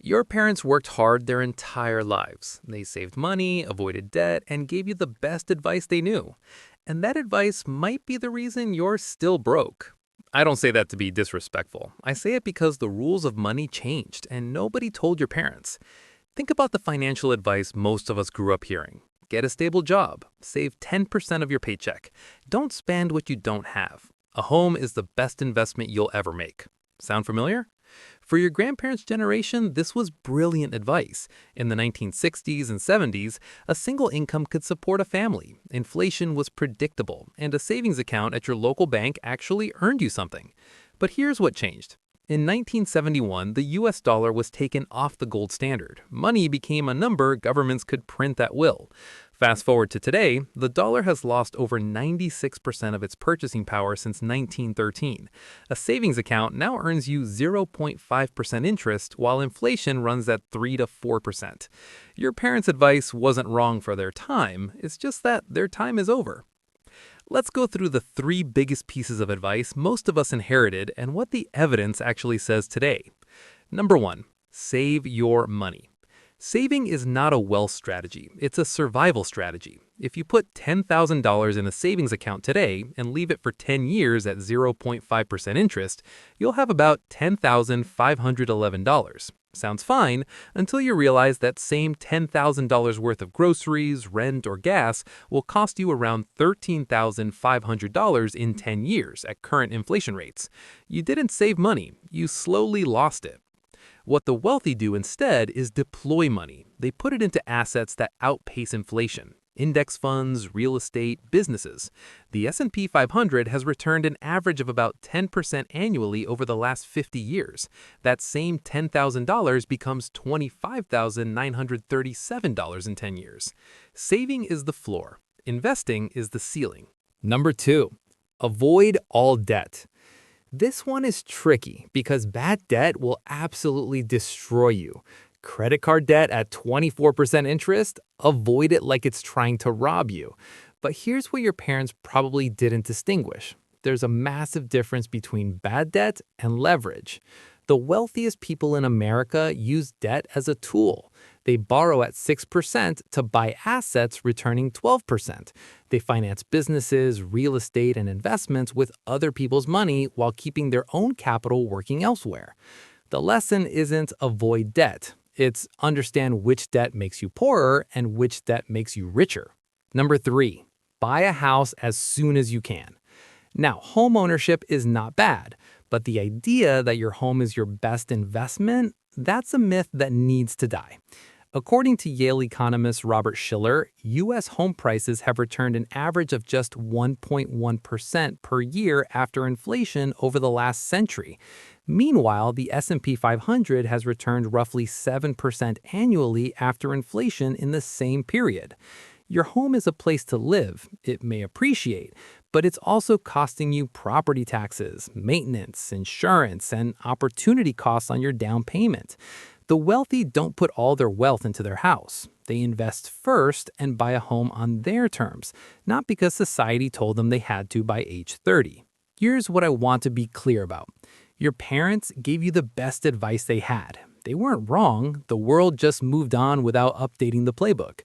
Your parents worked hard their entire lives. They saved money, avoided debt, and gave you the best advice they knew. And that advice might be the reason you're still broke. I don't say that to be disrespectful. I say it because the rules of money changed and nobody told your parents. Think about the financial advice most of us grew up hearing. Get a stable job. Save 10% of your paycheck. Don't spend what you don't have. A home is the best investment you'll ever make. Sound familiar? For your grandparents' generation, this was brilliant advice. In the 1960s and 70s, a single income could support a family, inflation was predictable, and a savings account at your local bank actually earned you something. But here's what changed. In 1971, the US dollar was taken off the gold standard. Money became a number governments could print at will. Fast forward to today, the dollar has lost over 96% of its purchasing power since 1913. A savings account now earns you 0.5% interest, while inflation runs at 3 to 4%. Your parents' advice wasn't wrong for their time, it's just that their time is over. Let's go through the three biggest pieces of advice most of us inherited and what the evidence actually says today. Number one, save your money. Saving is not a wealth strategy, it's a survival strategy. If you put $10,000 in a savings account today and leave it for 10 years at 0.5% interest, you'll have about $10,511. Sounds fine until you realize that same $10,000 worth of groceries, rent, or gas will cost you around $13,500 in 10 years at current inflation rates. You didn't save money, you slowly lost it. What the wealthy do instead is deploy money. They put it into assets that outpace inflation. Index funds, real estate, businesses. The S&P 500 has returned an average of about 10% annually over the last 50 years. That same $10,000 becomes $25,937 in 10 years. Saving is the floor. Investing is the ceiling. Number two, avoid all debt. This one is tricky because bad debt will absolutely destroy you. Credit card debt at 24% interest? Avoid it like it's trying to rob you. But here's what your parents probably didn't distinguish. There's a massive difference between bad debt and leverage. The wealthiest people in America use debt as a tool. They borrow at 6% to buy assets returning 12%. They finance businesses, real estate, and investments with other people's money while keeping their own capital working elsewhere. The lesson isn't avoid debt. It's understand which debt makes you poorer and which debt makes you richer. Number three, buy a house as soon as you can. Now, homeownership is not bad, but the idea that your home is your best investment, that's a myth that needs to die. According to Yale economist Robert Shiller, U.S. home prices have returned an average of just 1.1% per year after inflation over the last century. Meanwhile, the S&P 500 has returned roughly 7% annually after inflation in the same period. Your home is a place to live. It may appreciate, but it's also costing you property taxes, maintenance, insurance, and opportunity costs on your down payment. The wealthy don't put all their wealth into their house. They invest first and buy a home on their terms, not because society told them they had to by age 30. Here's what I want to be clear about. Your parents gave you the best advice they had. They weren't wrong. The world just moved on without updating the playbook.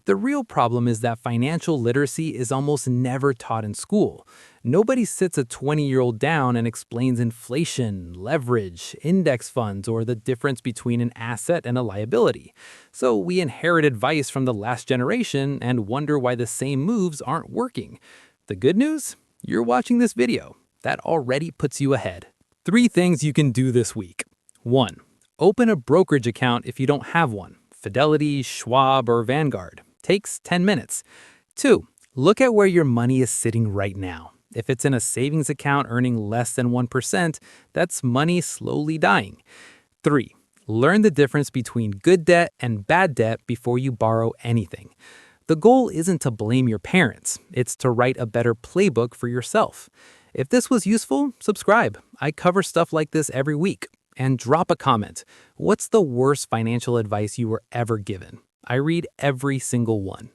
The real problem is that financial literacy is almost never taught in school. Nobody sits a 20-year-old down and explains inflation, leverage, index funds, or the difference between an asset and a liability. So we inherit advice from the last generation and wonder why the same moves aren't working. The good news? You're watching this video. That already puts you ahead. 3 things you can do this week. 1. Open a brokerage account if you don't have one. Fidelity, Schwab, or Vanguard. Takes 10 minutes. 2. Look at where your money is sitting right now. If it's in a savings account earning less than 1%, that's money slowly dying. 3. Learn the difference between good debt and bad debt before you borrow anything. The goal isn't to blame your parents. It's to write a better playbook for yourself. If this was useful, subscribe. I cover stuff like this every week. And drop a comment. What's the worst financial advice you were ever given? I read every single one.